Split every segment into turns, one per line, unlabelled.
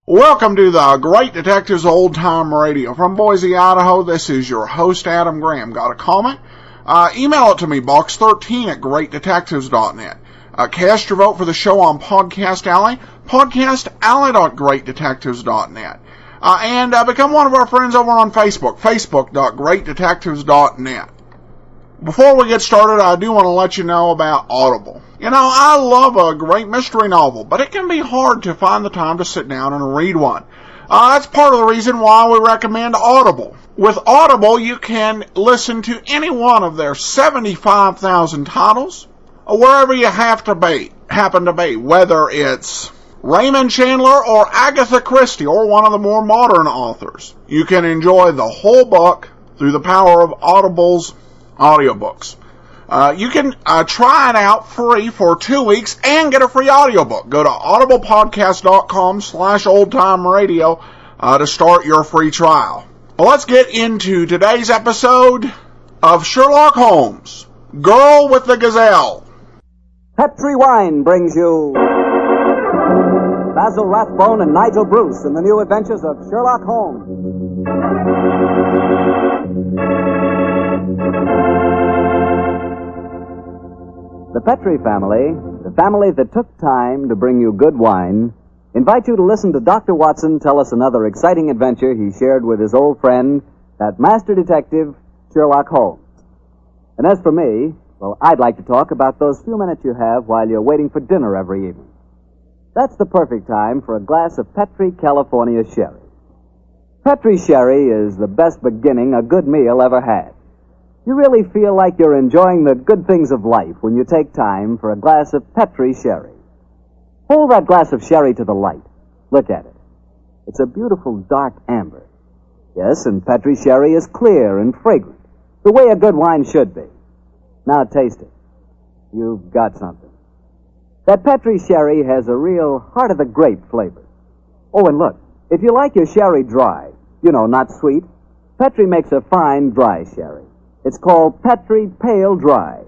Welcome to the Great Detectives Old Time Radio. From Boise, Idaho, this is your host, Adam Graham. Got a comment? Email it to me, box13 at greatdetectives.net. Cast your vote for the show on Podcast Alley, podcastalley.greatdetectives.net. And become one of our friends over on Facebook, facebook.greatdetectives.net. Before we get started, I do want to let you know about Audible. You know, I love a great mystery novel, but it can be hard to find the time to sit down and read one. That's part of the reason why we recommend Audible. With Audible, you can listen to any one of their 75,000 titles, wherever you happen to be, whether it's Raymond Chandler or Agatha Christie or one of the more modern authors. You can enjoy the whole book through the power of Audible's audiobooks. You can try it out free for 2 weeks and get a free audiobook. Go to audiblepodcast.com/oldtimeradio to start your free trial. Well, let's get into today's episode of Sherlock Holmes, Girl with the Gazelle.
Petri Wine brings you Basil Rathbone and Nigel Bruce in the new adventures of Sherlock Holmes. The Petri family, the family that took time to bring you good wine, invite you to listen to Dr. Watson tell us another exciting adventure he shared with his old friend, that master detective, Sherlock Holmes. And as for me, well, I'd like to talk about those few minutes you have while you're waiting for dinner every evening. That's the perfect time for a glass of Petri California Sherry. Petri Sherry is the best beginning a good meal ever had. You really feel like you're enjoying the good things of life when you take time for a glass of Petri Sherry. Hold that glass of sherry to the light. Look at it. It's a beautiful dark amber. Yes, and Petri Sherry is clear and fragrant, the way a good wine should be. Now taste it. You've got something. That Petri Sherry has a real heart-of-the-grape flavor. Oh, and look, if you like your sherry dry, not sweet, Petri makes a fine dry sherry. It's called Petri Pale Dry.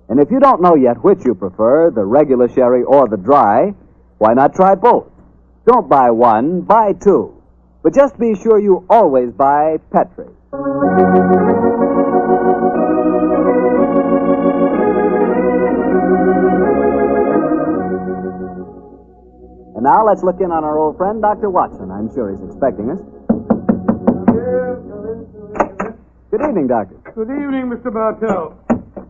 And if you don't know yet which you prefer, the regular sherry or the dry, why not try both? Don't buy one, buy two. But just be sure you always buy Petri. And now let's look in on our old friend, Dr. Watson. I'm sure he's expecting us. Good evening, Doctor.
Good evening, Mr. Bartell.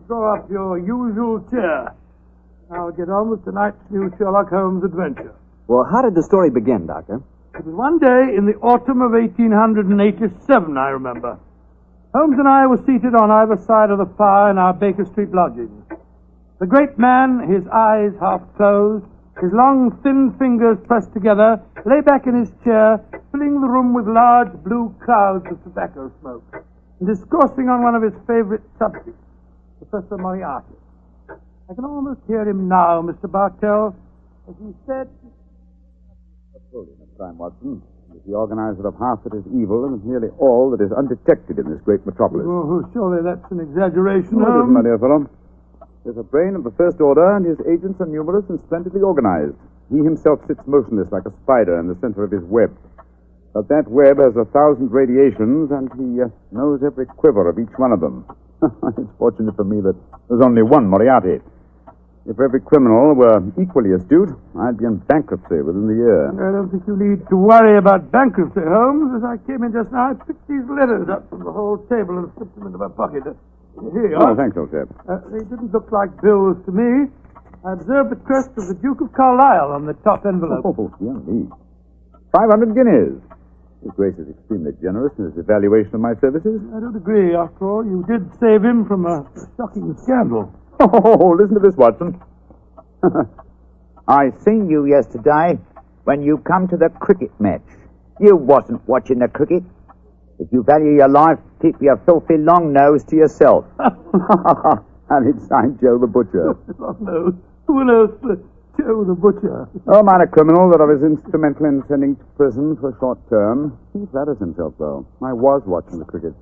Draw up your usual chair. Now get on with tonight's new Sherlock Holmes adventure.
Well, how did the story begin, Doctor?
It was one day in the autumn of 1887, I remember. Holmes and I were seated on either side of the fire in our Baker Street lodgings. The great man, his eyes half closed, his long, thin fingers pressed together, lay back in his chair, filling the room with large blue clouds of tobacco smoke, and discoursing on one of his favorite subjects, Professor Moriarty. I can almost hear him now, Mr. Bartell, as he said...
I've told you next time, Watson. He's the organizer of half that is evil and nearly all that is undetected in this great metropolis.
Oh, surely that's an exaggeration,
No, it
Holmes.
isn't, my dear fellow. There's a brain of the first order, and his agents are numerous and splendidly organized. He himself sits motionless like a spider in the center of his web. But that web has 1,000 radiations, and he knows every quiver of each one of them. It's fortunate for me that there's only one Moriarty. If every criminal were equally astute, I'd be in bankruptcy within the year.
I don't think you need to worry about bankruptcy, Holmes. As I came in just now, I picked these letters up from the whole table and slipped them into my pocket. Here you are.
Oh, thanks, old chap.
They didn't look like bills to me. I observed the crest of the Duke of Carlisle on the top envelope.
Oh, dear me. 500 guineas. His Grace is extremely generous in his evaluation of my services.
I don't agree. After all, you did save him from a shocking scandal.
Oh, listen to this, Watson.
I seen you yesterday when you come to the cricket match. You wasn't watching the cricket. If you value your life, keep your filthy long nose to yourself.
And it's signed Joe the Butcher.
Oh, no. Who on earth? Joe the Butcher.
Oh, minor criminal that I was instrumental in sending to prison for a short term. He flatters himself, though. I was watching the cricket.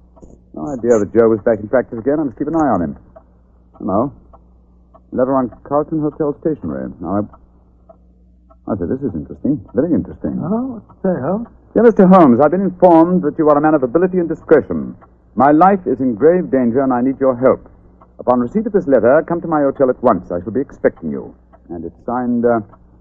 No idea that Joe was back in practice again. I must keep an eye on him. Hello. Letter on Carlton Hotel stationery. Now, I say, this is interesting. Very interesting.
Oh, what's it say, Holmes?
Dear Mr. Holmes, I've been informed that you are a man of ability and discretion. My life is in grave danger, and I need your help. Upon receipt of this letter, come to my hotel at once. I shall be expecting you. And it's signed,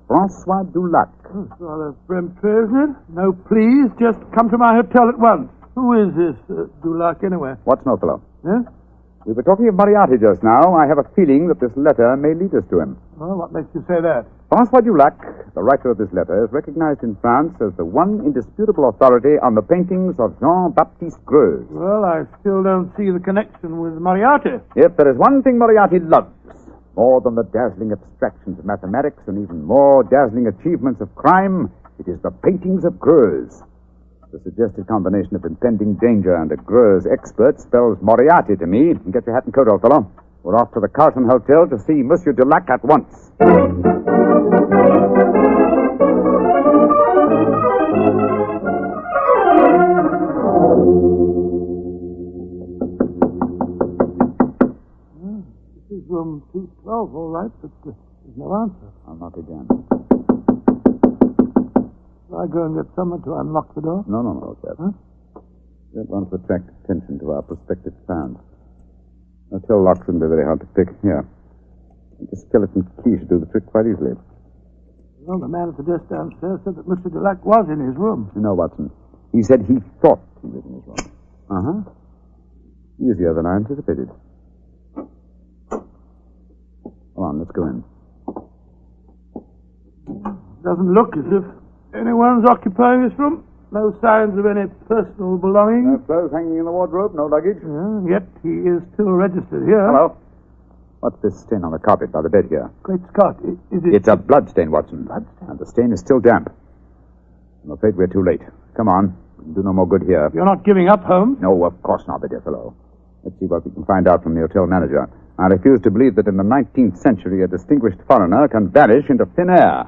Francois Dulac.
Oh, it's rather peremptory, isn't it? No, please, just come to my hotel at once. Who is this Dulac, anyway?
Watson, old fellow.
Yes?
We were talking of Moriarty just now. I have a feeling that this letter may lead us to him.
Well, what makes you say that?
Francois Dulac, the writer of this letter, is recognized in France as the one indisputable authority on the paintings of Jean-Baptiste Greuze.
Well, I still don't see the connection with Moriarty.
If there is one thing Moriarty loves, more than the dazzling abstractions of mathematics and even more dazzling achievements of crime, it is the paintings of Greuze. The suggested combination of impending danger and a Greuze expert spells Moriarty to me. Get your hat and coat, old fellow. We're off to the Carlton Hotel to see Monsieur Dulac at once.
This is room 212, all right, but there's no answer.
I'll knock again.
Shall I go and get someone to unlock the door?
No, old chap.
Huh?
Don't want to attract attention to our prospective found. Hotel locks wouldn't be very hard to pick. Here. The skeleton key should do the trick quite easily.
Well, the man at the desk downstairs said that Mr. Dulac was in his room.
You know, Watson, he said he thought he was in his room. Uh-huh. Easier than I anticipated. Come on, let's go in.
Doesn't look as if anyone's occupying this room. No signs of any personal belongings.
No clothes hanging in the wardrobe, no luggage.
Yet he is still registered here.
Hello. What's this stain on the carpet by the bed here?
Great Scott, is it...
It's a blood stain, Watson.
Blood stain?
And the stain is still damp. I'm afraid we're too late. Come on. We can do no more good here.
You're not giving up, Holmes?
No, of course not, my dear fellow. Let's see what we can find out from the hotel manager. I refuse to believe that in the 19th century a distinguished foreigner can vanish into thin air.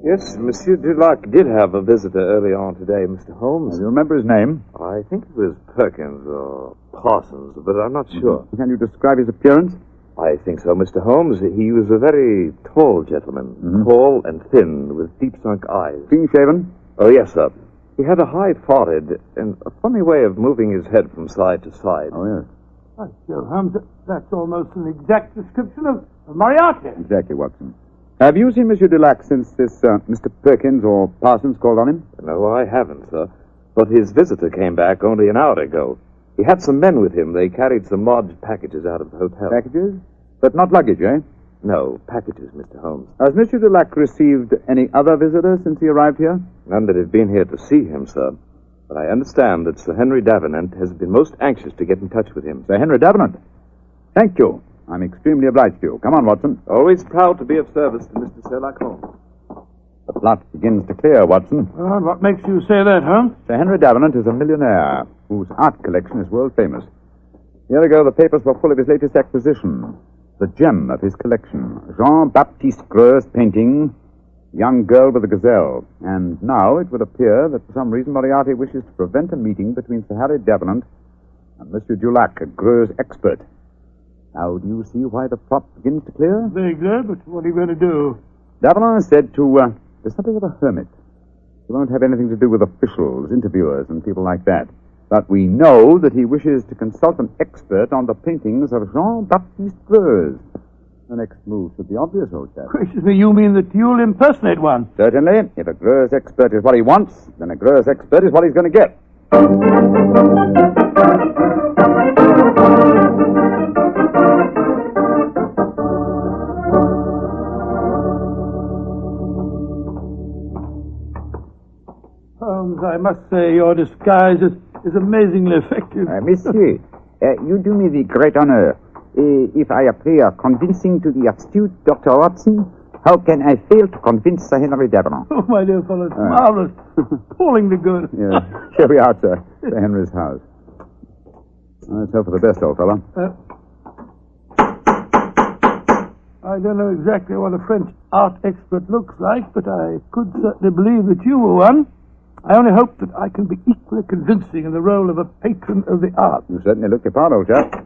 Yes, Monsieur Dulac did have a visitor early on today, Mr. Holmes.
Do you remember his name?
I think it was Perkins or Parsons, but I'm not sure.
Can you describe his appearance?
I think so, Mr. Holmes. He was a very tall gentleman. Tall and thin, with deep-sunk eyes.
Clean-shaven?
Oh, yes, sir. He had a high forehead and a funny way of moving his head from side to side.
Oh, yes.
By Jove, Holmes, that's almost an exact description of Moriarty.
Exactly, Watson. Have you seen Monsieur Dulac since this Mr. Perkins or Parsons called on him?
No, I haven't, sir. But his visitor came back only an hour ago. He had some men with him. They carried some lodged packages out of the hotel.
Packages? But not luggage, eh?
No, packages, Mr. Holmes.
Has Monsieur Dulac received any other visitors since he arrived here?
None that have been here to see him, sir. But I understand that Sir Henry Davenant has been most anxious to get in touch with him.
Sir Henry Davenant? Thank you. I'm extremely obliged to you. Come on, Watson.
Always proud to be of service to Mr. Sherlock Holmes.
The plot begins to clear, Watson.
Well, what makes you say that, Holmes?
Sir Henry Davenant is a millionaire whose art collection is world famous. A year ago, the papers were full of his latest acquisition, the gem of his collection, Jean-Baptiste Greuze painting, Young Girl with a Gazelle. And now it would appear that for some reason Moriarty wishes to prevent a meeting between Sir Harry Davenant and Monsieur Dulac, a Greuze expert. Now, do you see why the plot begins to clear?
Vaguely, but what are you going to do?
Davenant is said to be something of a hermit. He won't have anything to do with officials, interviewers, and people like that. But we know that he wishes to consult an expert on the paintings of Jean-Baptiste Greuze. The next move should be obvious, old chap.
Gracious me, you mean that you'll impersonate one?
Certainly. If a Greuze expert is what he wants, then a Greuze expert is what he's going to get.
Holmes, I must say your disguise is amazingly effective. detective.
Monsieur, you do me the great honor. If I appear convincing to the astute Dr. Watson, how can I fail to convince Sir Henry Devereux?
Oh, my dear fellow, it's marvelous. Appallingly good.
Yes. Here we are, sir. Sir Henry's house. Let's hope for the best, old fellow.
I don't know exactly what a French art expert looks like, but I could certainly believe that you were one. I only hope that I can be equally convincing in the role of a patron of the arts.
You certainly look your part, old chap.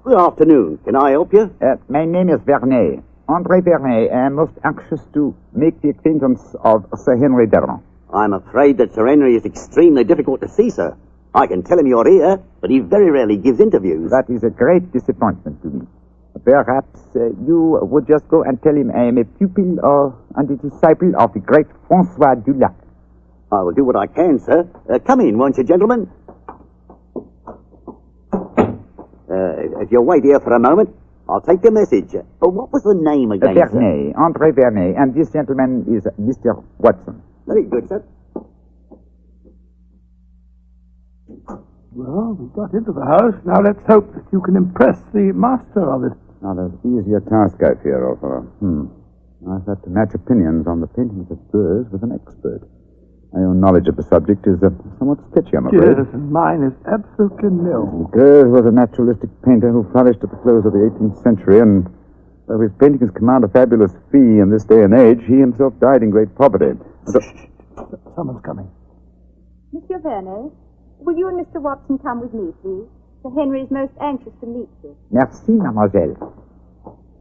Good afternoon. Can I help you?
My name is Vernet. Andre Vernet. I am most anxious to make the acquaintance of Sir Henry Devereux.
I'm afraid that Sir Henry is extremely difficult to see, sir. I can tell him you're here, but he very rarely gives interviews.
That is a great disappointment to me. Perhaps you would just go and tell him I am a pupil and a disciple of the great Francois Dulac.
I will do what I can, sir. Come in, won't you, gentlemen? If you'll wait here for a moment, I'll take the message. What was the name again,
Vernet, Andre Vernet, and this gentleman is Mr. Watson.
Very good, sir.
Well, we got into the house. Now let's hope that you can impress the master of it.
Not as easy a task, I fear, old fellow. I've had to match opinions on the paintings of Greuze with an expert. My own knowledge of the subject is somewhat sketchy, I'm afraid.
Yes, and mine is absolutely nil.
Greuze was a naturalistic painter who flourished at the close of the 18th century, and though his paintings command a fabulous fee in this day and age, he himself died in great poverty.
Someone's coming.
Monsieur Vernet, will you and Mr. Watson come with me, please? Sir Henry is most anxious to meet you.
Merci, mademoiselle.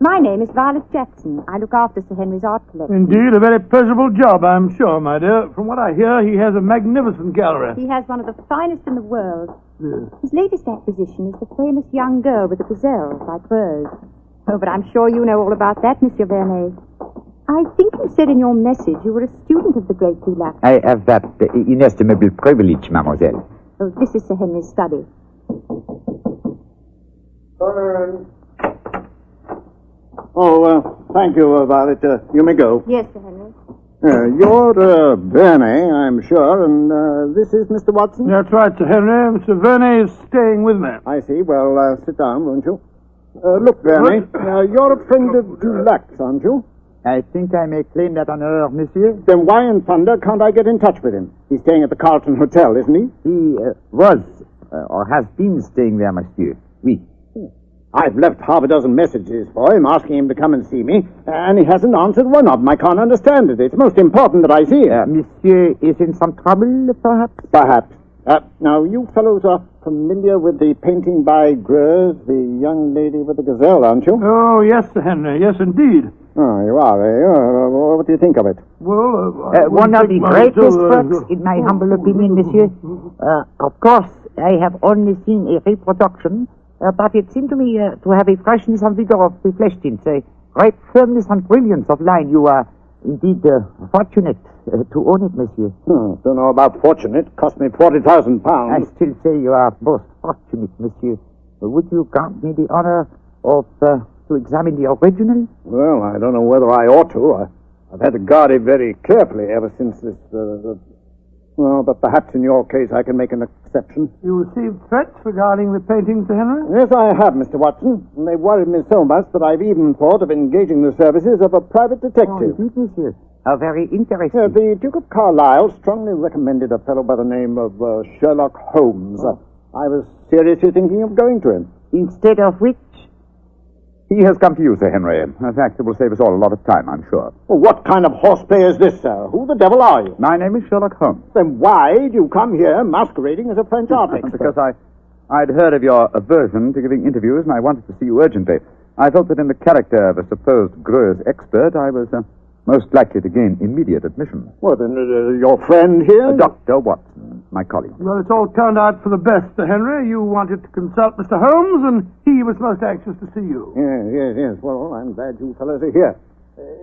My name is Violet Jackson. I look after Sir Henry's art collection.
Indeed, a very pleasurable job, I'm sure, my dear. From what I hear, he has a magnificent gallery.
He has one of the finest in the world.
Yes.
His latest acquisition is the famous young girl with the Gazelle by Greuze. Oh, but I'm sure you know all about that, Monsieur Vernet. I think you said in your message you were a student of the great Dulac.
I have that inestimable privilege, mademoiselle.
Oh, this is Sir Henry's study.
Thank you, Violet. You may go.
Yes, Sir Henry.
You're Vernet, I'm sure, and this is Mr. Watson?
That's right, Sir Henry. Mr. Vernet is staying with me.
I see. Well, sit down, won't you? Look, Vernet, you're a friend of Dulac's, aren't you?
I think I may claim that honor, monsieur.
Then why in thunder can't I get in touch with him? He's staying at the Carlton Hotel, isn't he?
He was, or has been staying there, monsieur. Oui.
I've left half a dozen messages for him, asking him to come and see me, and he hasn't answered one of them. I can't understand it. It's most important that I see him.
Monsieur is in some trouble, perhaps?
Perhaps. Now, you fellows are familiar with the painting by Greuze, the young lady with the gazelle, aren't you?
Oh, yes, Sir Henry. Yes, indeed.
Oh, you are, eh? What do you think of it?
Well,
one of the greatest works, in my humble opinion, monsieur. Of course, I have only seen a reproduction, but it seemed to me to have a freshness and vigor of the flesh tints, a great firmness and brilliance of line. You are indeed fortunate to own it, monsieur.
Don't know about fortunate. Cost me £40,000.
I still say you are most fortunate, monsieur. Would you grant me the honor of to examine the original?
Well, I don't know whether I ought to. I've had to guard it very carefully ever since this... Well, but perhaps in your case I can make an exception.
You received threats regarding the painting, Sir Henry?
Yes, I have, Mr. Watson. And they've worried me so much that I've even thought of engaging the services of a private detective.
Oh, indeed, monsieur. How very interesting.
The Duke of Carlisle strongly recommended a fellow by the name of Sherlock Holmes. I was seriously thinking of going to him.
Instead of which?
He has come to you, Sir Henry. A fact that will save us all a lot of time, I'm sure.
Well, what kind of horseplay is this, sir? Who the devil are you?
My name is Sherlock Holmes.
Then why do you come here masquerading as a French art expert?
Because I'd heard of your aversion to giving interviews, and I wanted to see you urgently. I felt that in the character of a supposed Greuze expert, I was most likely to gain immediate admission.
Well, then, your friend here?
Dr. Watson, my colleague.
Well, it's all turned out for the best, Sir Henry. You wanted to consult Mr. Holmes, and he was most anxious to see you.
Yes. Well, I'm glad you fellows are here.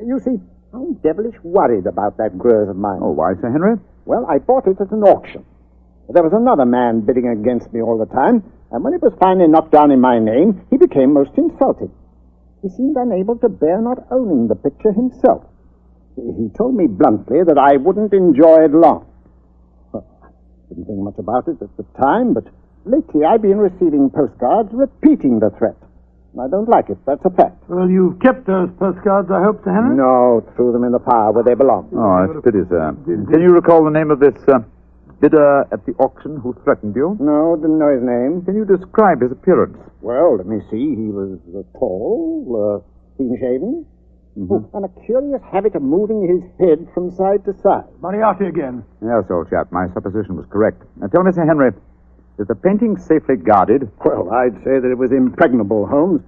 You see, I'm devilish worried about that Greuze of mine.
Oh, why, Sir Henry?
Well, I bought it at an auction. There was another man bidding against me all the time, and when it was finally knocked down in my name, he became most insulting. He seemed unable to bear not owning the picture himself. He told me bluntly that I wouldn't enjoy it long. Well, I didn't think much about it at the time, but lately I've been receiving postcards repeating the threat. I don't like it, that's a fact.
Well, you've kept those postcards, I hope, Sir Henry?
No, threw them in the fire where they belong.
Oh, that's a pity, sir. Can you recall the name of this bidder at the auction who threatened you?
No, didn't know his name.
Can you describe his appearance?
Well, let me see. He was tall, clean-shaven, and a curious habit of moving his head from side to side.
Moriarty again.
Yes, old chap, my supposition was correct. Now tell me, Sir Henry, is the painting safely guarded?
Well, I'd say that it was impregnable, Holmes.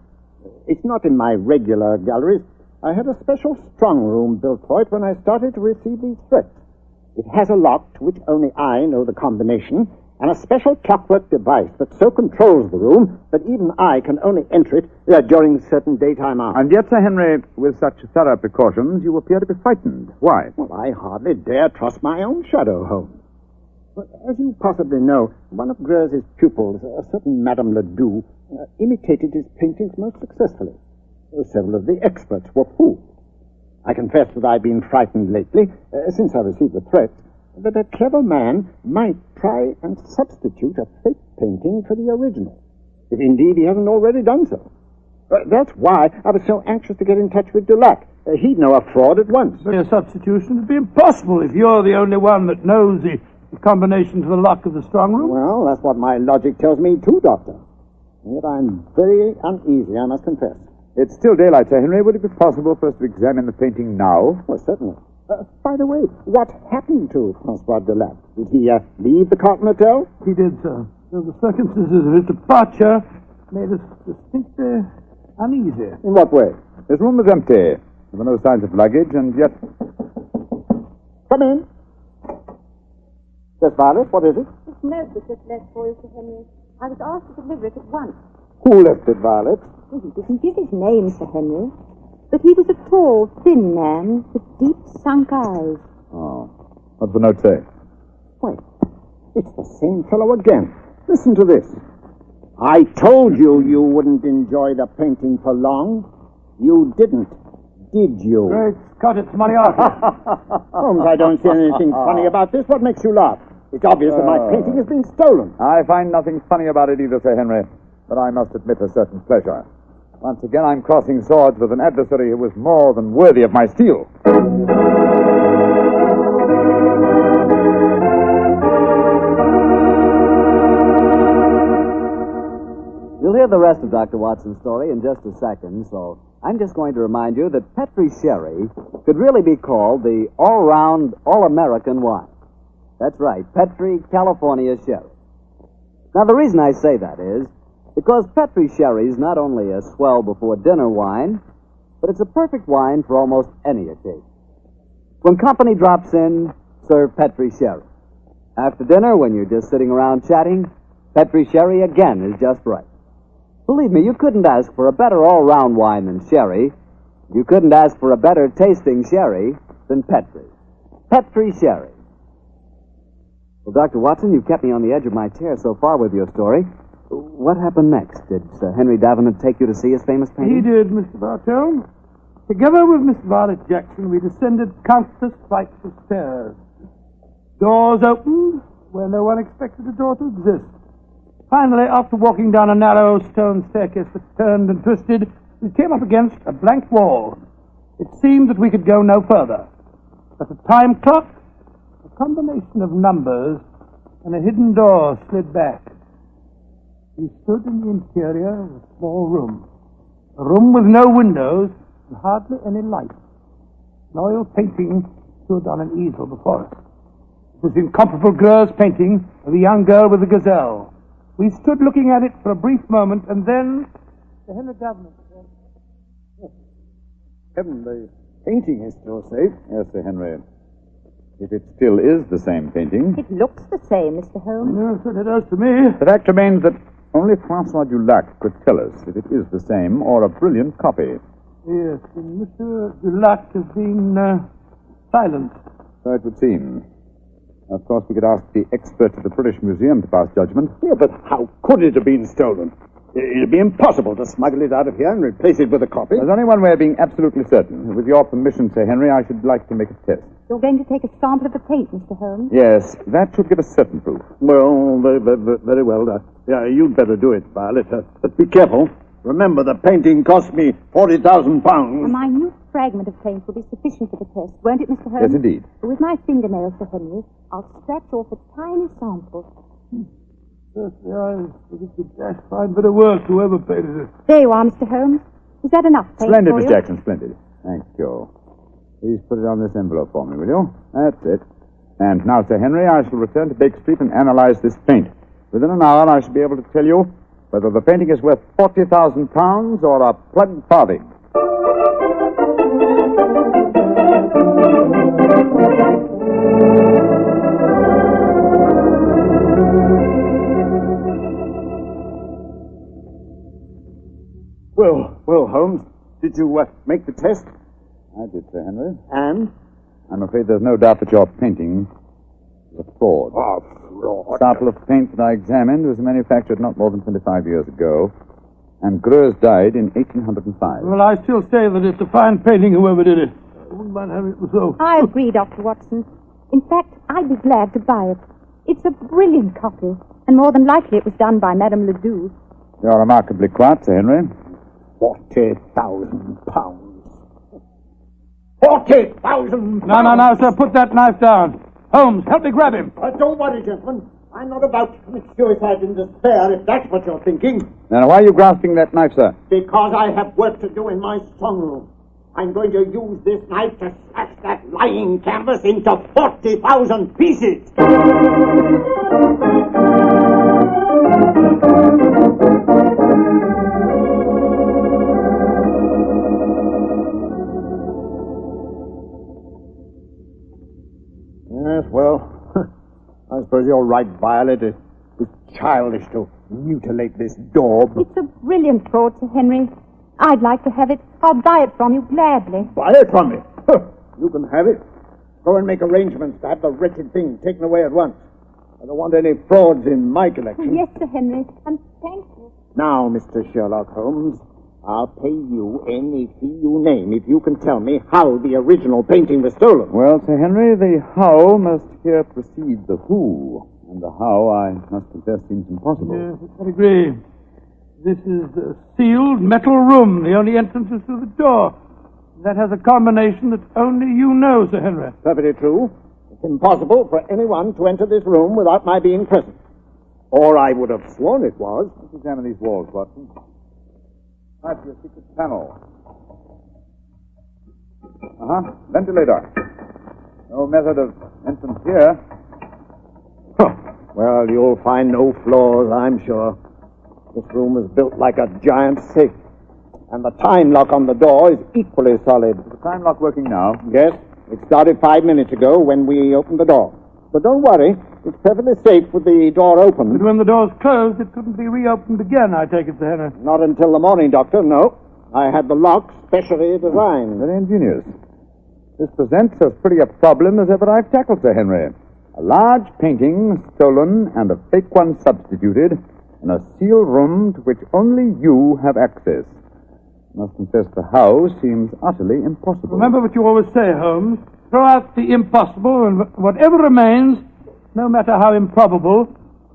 It's not in my regular galleries. I had a special strong room built for it when I started to receive these threats. It has a lock to which only I know the combination, and a special clockwork device that so controls the room that even I can only enter it during certain daytime hours.
And yet, Sir Henry, with such thorough precautions, you appear to be frightened. Why?
Well, I hardly dare trust my own shadow, Holmes. But as you possibly know, one of Greuze's pupils, a certain Madame Ledoux, imitated his paintings most successfully. Several of the experts were fooled. I confess that I've been frightened lately, since I received the threat, that a clever man might try and substitute a fake painting for the original, if indeed he hasn't already done so. That's why I was so anxious to get in touch with Dulac. He'd know a fraud at once.
But a substitution would be impossible if you're the only one that knows the combination to the lock of the strong room.
Well, that's what my logic tells me too, Doctor. And yet I'm very uneasy, I must confess.
It's still daylight, Sir Henry. Would it be possible for us to examine the painting now?
Well, certainly. By the way, what happened to Francois Delac? Did he leave the Carlton Hotel?
He did, sir. So the circumstances of his departure made us distinctly uneasy.
In what way?
This room was empty. There were no signs of luggage, and yet...
Come in. Yes, Violet, what is it?
This note was just left for you, Sir Henry. I was asked to deliver it at once.
Who left it, Violet?
Well, he didn't give his name, Sir Henry. But he was a tall, thin man with deep sunk eyes.
Oh. What's the note say?
Wait. It's the same fellow again. Listen to this. I told you you wouldn't enjoy the painting for long. You didn't, did you?
Great Scott, it's Moriarty.
Holmes, I don't see anything funny about this. What makes you laugh? It's obvious that my painting has been stolen.
I find nothing funny about it either, Sir Henry. But I must admit a certain pleasure. Once again, I'm crossing swords with an adversary who was more than worthy of my steel.
You'll hear the rest of Dr. Watson's story in just a second, so I'm just going to remind you that Petri Sherry could really be called the all-round, all-American wine. That's right, Petri California Sherry. Now, the reason I say that is because Petri Sherry is not only a swell before dinner wine, but it's a perfect wine for almost any occasion. When company drops in, serve Petri Sherry. After dinner, when you're just sitting around chatting, Petri Sherry again is just right. Believe me, you couldn't ask for a better all-round wine than Sherry. You couldn't ask for a better tasting Sherry than Petri. Petri Sherry. Well, Dr. Watson, you've kept me on the edge of my chair so far with your story. What happened next? Did Sir Henry Davenant take you to see his famous painting?
He did, Mr. Bartell. Together with Miss Violet Jackson, we descended countless flights of stairs. Doors opened where no one expected a door to exist. Finally, after walking down a narrow stone staircase that turned and twisted, we came up against a blank wall. It seemed that we could go no further. But a time clock, a combination of numbers, and a hidden door slid back. We stood in the interior of a small room. A room with no windows and hardly any light. An oil painting stood on an easel before us. It was the incomparable Greuze painting of a young girl with a gazelle. We stood looking at it for a brief moment, and then Sir Henry Davenant said,
Heaven, the painting is still safe.
Yes, Sir Henry. If it still is the same painting,
It looks the same, Mr. Holmes.
"Yes, it does to me."
the fact remains that only Francois Dulac could tell us if it is the same or a brilliant copy.
Yes, and Mr. Dulac has been silent.
So it would seem. Of course, we could ask the expert at the British Museum to pass judgment.
Yeah, but how could it have been stolen? It'd be impossible to smuggle it out of here and replace it with a copy.
There's only one way of being absolutely certain. With your permission, Sir Henry, I should like to make a test.
You're going to take a sample of the paint, Mr. Holmes?
Yes, that should give us certain proof.
Well, very well. Yeah, you'd better do it, Violet. But be careful. Remember, the painting cost me £40,000.
A minute fragment of paint will be sufficient for the test, won't it, Mr. Holmes?
Yes, indeed.
With my fingernails, Sir Henry, I'll scratch off a tiny sample.
I think it's a dash fine bit of work, whoever painted it.
There you are, Mr. Holmes. Is that enough paint
Splendid,
for
Miss
you?
Jackson, splendid. Thank you. Please put it on this envelope for me, will you? That's it. And now, Sir Henry, I shall return to Baker Street and analyze this paint. Within an hour, I shall be able to tell you whether the painting is worth £40,000 or a plugged farthing.
Well, Holmes, did you make the test?
I did, Sir Henry.
And?
I'm afraid there's no doubt that your painting is a fraud.
Oh, fraud.
The sample of paint that I examined was manufactured not more than 25 years ago, and Greuze died in 1805.
Well, I still say that it's a fine painting, whoever did it. I wouldn't mind having it so.
I agree, Dr. Watson. In fact, I'd be glad to buy it. It's a brilliant copy, and more than likely it was done by Madame Ledoux.
You're remarkably quiet, Sir Henry.
£40,000. £40,000!
No, sir, put that knife down. Holmes, help me grab him.
Don't worry, gentlemen. I'm not about to commit suicide in despair, if that's what you're thinking.
Now, why are you grasping that knife, sir?
Because I have work to do in my strong room. I'm going to use this knife to smash that lying canvas into 40,000 pieces. Yes, well, I suppose you're right, Violet. It's childish to mutilate this daub.
It's a brilliant fraud, Sir Henry. I'd like to have it. I'll buy it from you gladly.
Buy it from me? You can have it. Go and make arrangements to have the wretched thing taken away at once. I don't want any frauds in my collection.
Yes, Sir Henry, and thank you.
Now, Mr. Sherlock Holmes, I'll pay you any fee you name if you can tell me how the original painting was stolen.
Well, Sir Henry, the how must here precede the who. And the how, I must confess, seems impossible.
Yes, I agree. This is a sealed metal room. The only entrance is through the door. That has a combination that only you know, Sir Henry.
Perfectly true. It's impossible for anyone to enter this room without my being present. Or I would have sworn it was.
Let's examine these walls, Watson. That's your secret panel. Ventilator. No method of entrance here.
Well, you'll find no flaws, I'm sure. This room is built like a giant safe. And the time lock on the door is equally solid.
Is the time lock working now?
Yes, it started 5 minutes ago when we opened the door. But don't worry, it's perfectly safe with the door open.
But when the door's closed, it couldn't be reopened again, I take it, Sir Henry.
Not until the morning, Doctor, no. I had the lock specially designed.
Very ingenious. This presents as pretty a problem as ever I've tackled, Sir Henry. A large painting stolen and a fake one substituted in a sealed room to which only you have access. I must confess the how seems utterly impossible.
Remember what you always say, Holmes. Throw out the impossible, and whatever remains, no matter how improbable,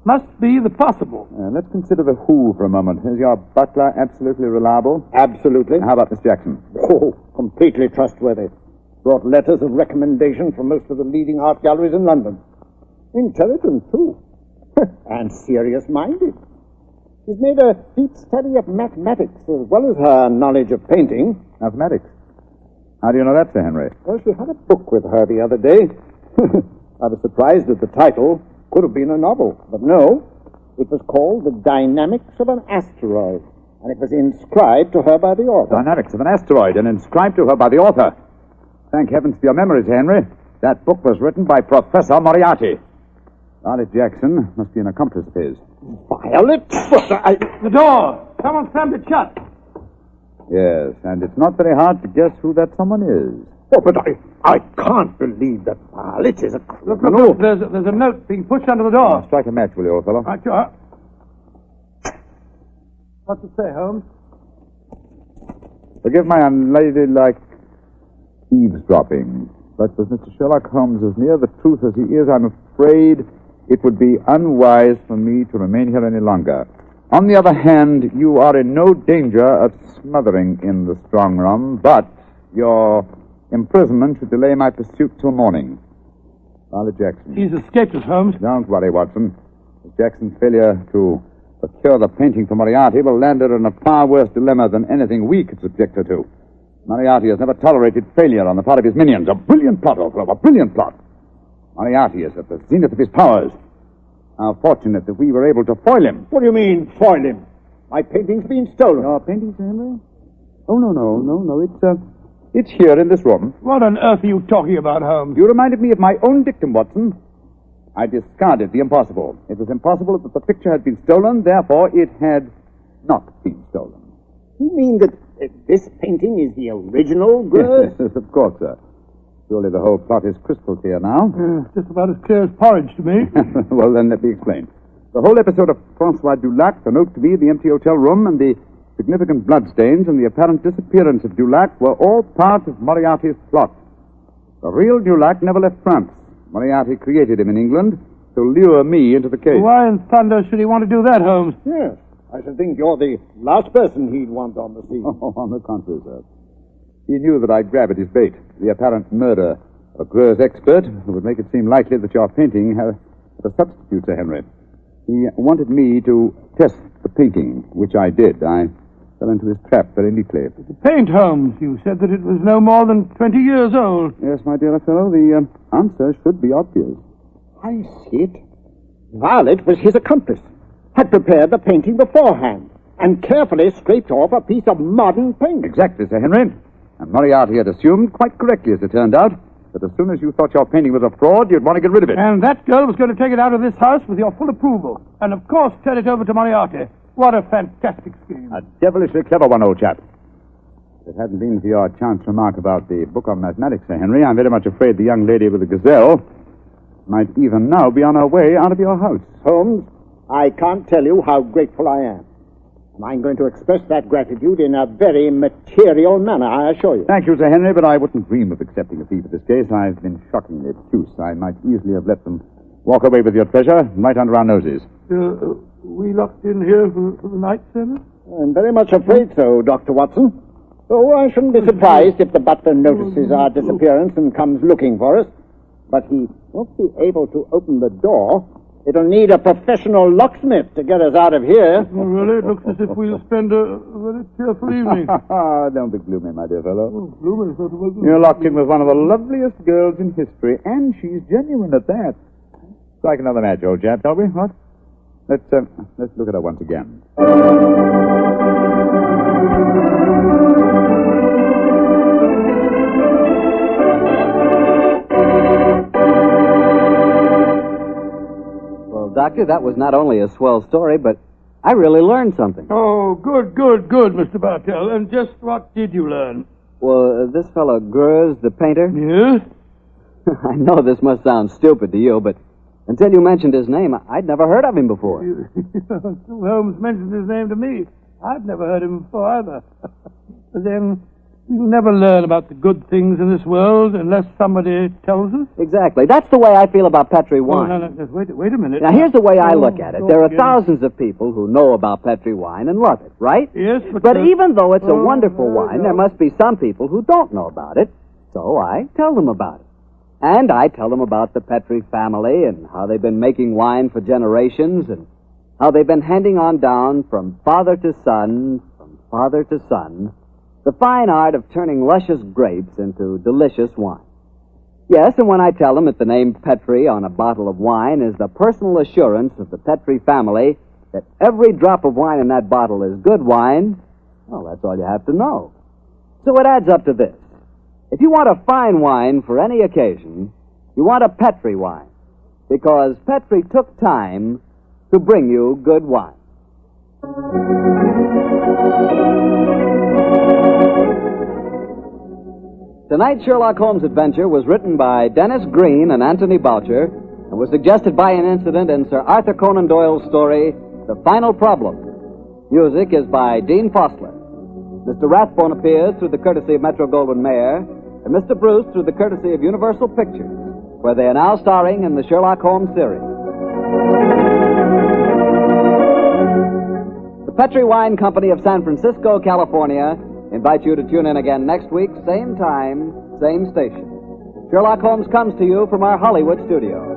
must be the possible.
Let's consider the who for a moment. Is your butler absolutely reliable?
Absolutely.
How about Miss Jackson?
Oh, completely trustworthy. Brought letters of recommendation from most of the leading art galleries in London. Intelligent, too. And serious-minded. She's made a deep study of mathematics as well as her knowledge of painting.
Mathematics? How do you know that, Sir Henry?
Well, she had a book with her the other day. I was surprised at the title. Could have been a novel, but no. It was called The Dynamics of an Asteroid, and it was inscribed to her by the author.
Dynamics of an Asteroid, and inscribed to her by the author. Thank heavens for your memories, Henry. That book was written by Professor Moriarty. Violet Jackson must be an accomplice of his.
Violet?
The door! Someone slammed it shut.
Yes, and it's not very hard to guess who that someone is.
Oh, but I can't believe that Violet is a
Look,
criminal.
there's a note being pushed under the door.
Strike a match, will you, old fellow?
Right, sure. What's it say, Holmes?
Forgive my unladylike eavesdropping, but with Mr. Sherlock Holmes as near the truth as he is, I'm afraid it would be unwise for me to remain here any longer. On the other hand, you are in no danger of smothering in the strong room, but your imprisonment should delay my pursuit till morning. Father Jackson.
He's escaped us, Holmes.
Don't worry, Watson. Jackson's failure to procure the painting for Moriarty will land her in a far worse dilemma than anything we could subject her to. Moriarty has never tolerated failure on the part of his minions. A brilliant plot, Old Clover, a brilliant plot. Moriarty is at the zenith of his powers. How fortunate that we were able to foil him.
What do you mean, foil him? My painting's been stolen.
Your painting, Sir Henry? Oh, no. It's here in this room.
What on earth are you talking about, Holmes?
You reminded me of my own dictum, Watson. I discarded the impossible. It was impossible that the picture had been stolen, therefore it had not been stolen.
You mean that this painting is the original, Gruz?
Yes, of course, sir. Surely the whole plot is crystal clear now.
Just about as clear as porridge to me.
Well, then let me explain. The whole episode of Francois Dulac, the note to me, the empty hotel room, and the significant bloodstains and the apparent disappearance of Dulac were all part of Moriarty's plot. The real Dulac never left France. Moriarty created him in England to lure me into the case.
Why in thunder should he want to do that, Holmes?
Yes. I should think you're the last person he'd want on the scene.
Oh, on the contrary, sir. He knew that I'd grab at his bait, the apparent murder of a Gruz expert who would make it seem likely that your painting had a substitute, Sir Henry. He wanted me to test the painting, which I did. I fell into his trap very neatly.
The paint, Holmes. You said that it was no more than 20 years old.
Yes, my dear fellow, the answer should be obvious.
I see it. Violet was his accomplice. Had prepared the painting beforehand and carefully scraped off a piece of modern paint.
Exactly, Sir Henry. And Moriarty had assumed, quite correctly as it turned out, that as soon as you thought your painting was a fraud, you'd want to get rid of it.
And that girl was going to take it out of this house with your full approval. And, of course, turn it over to Moriarty. What a fantastic scheme.
A devilishly clever one, old chap. If it hadn't been for your chance remark about the book on mathematics, Sir Henry, I'm very much afraid the young lady with the Gazelle might even now be on her way out of your house.
Holmes, I can't tell you how grateful I am. And I'm going to express that gratitude in a very material manner, I assure you.
Thank you, Sir Henry, but I wouldn't dream of accepting a fee for this case. I've been shockingly obtuse. I might easily have let them walk away with your treasure right under our noses.
We locked in here for the night, Senator?
I'm very much afraid so, Dr. Watson. Oh, I shouldn't be surprised if the butler notices our disappearance and comes looking for us. But he won't be able to open the door. It'll need a professional locksmith to get us out of here.
Oh, really? It looks as if we'll spend a very cheerful evening.
Don't be gloomy, my dear fellow.
Oh, gloomy.
You're locked in with one of the loveliest girls in history, and she's genuine at that. Strike another match, old chap, shall we? What? Let's look at her once again.
Doctor, that was not only a swell story, but I really learned something.
Oh, good, Mr. Bartell. And just what did you learn?
Well, this fellow Gruz, the painter...
Yes?
I know this must sound stupid to you, but until you mentioned his name, I'd never heard of him before.
Holmes mentioned his name to me. I've never heard him before either. But then... we'll never learn about the good things in this world unless somebody tells us.
Exactly. That's the way I feel about Petri wine.
Oh, no, just wait a minute.
Now, here's the way I look at it. There are thousands of people who know about Petri wine and love it, right?
Yes,
but even though it's a wonderful wine, there must be some people who don't know about it. So I tell them about it. And I tell them about the Petri family and how they've been making wine for generations and how they've been handing on down from father to son, the fine art of turning luscious grapes into delicious wine. Yes, and when I tell them that the name Petri on a bottle of wine is the personal assurance of the Petri family that every drop of wine in that bottle is good wine, well, that's all you have to know. So it adds up to this. If you want a fine wine for any occasion, you want a Petri wine, because Petri took time to bring you good wine. Tonight's Sherlock Holmes adventure was written by Dennis Green and Anthony Boucher and was suggested by an incident in Sir Arthur Conan Doyle's story, The Final Problem. Music is by Dean Fossler. Mr. Rathbone appears through the courtesy of Metro-Goldwyn-Mayer and Mr. Bruce through the courtesy of Universal Pictures, where they are now starring in the Sherlock Holmes series. The Petri Wine Company of San Francisco, California, invites you to tune in again next week, same time, same station. Sherlock Holmes comes to you from our Hollywood studio.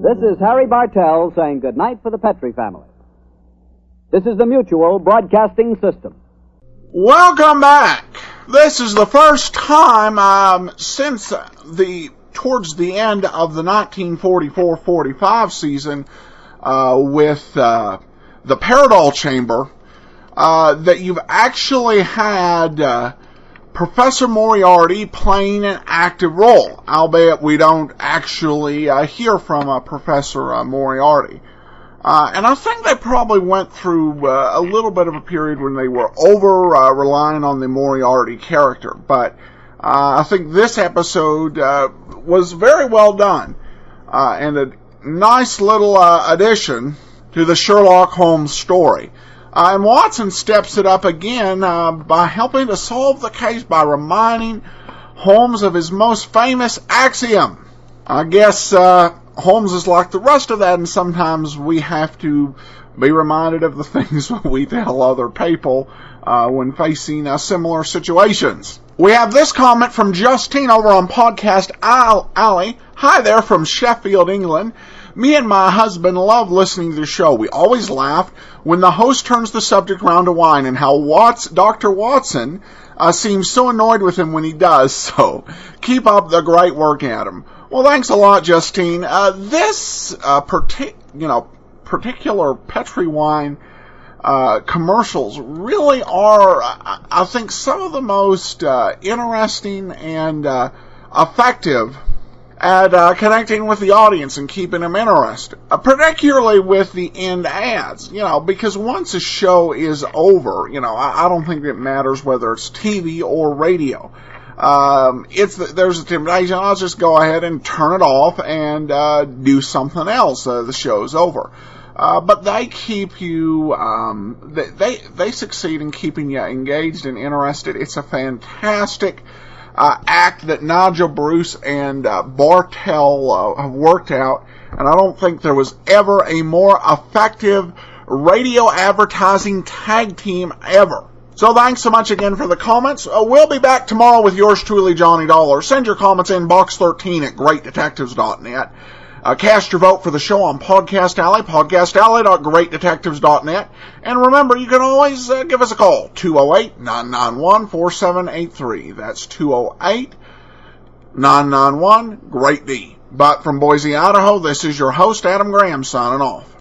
This is Harry Bartell saying goodnight for the Petri family. This is the Mutual Broadcasting System.
Welcome back. This is the first time since towards the end of the 1944-45 season with the Paradol Chamber that you've actually had Professor Moriarty playing an active role, albeit we don't actually hear from Professor Moriarty. And I think they probably went through a little bit of a period when they were relying on the Moriarty character. But I think this episode was very well done and a nice little addition to the Sherlock Holmes story. And Watson steps it up again by helping to solve the case by reminding Holmes of his most famous axiom. I guess Holmes is like the rest of that, and sometimes we have to be reminded of the things we tell other people when facing similar situations. We have this comment from Justine over on Podcast Alley. Hi there from Sheffield, England. Me and my husband love listening to the show. We always laugh when the host turns the subject round to wine and how Dr. Watson seems so annoyed with him when he does so. Keep up the great work, Adam. Well, thanks a lot, Justine. This particular Petri wine commercials really are, I think, some of the most interesting and effective at connecting with the audience and keeping them interested, particularly with the end ads, because once a show is over, I don't think it matters whether it's TV or radio. There's a temptation, I'll just go ahead and turn it off and do something else. The show's over. But they keep you, they succeed in keeping you engaged and interested. It's a fantastic act that Nigel Bruce and Bartell have worked out, and I don't think there was ever a more effective radio advertising tag team ever. So thanks so much again for the comments. We'll be back tomorrow with yours truly, Johnny Dollar. Send your comments in box 13 at greatdetectives.net. Cast your vote for the show on Podcast Alley, podcastalley.greatdetectives.net. And remember, you can always give us a call, 208-991-4783. That's 208-991-GREAT-D. But from Boise, Idaho, this is your host, Adam Graham, signing off.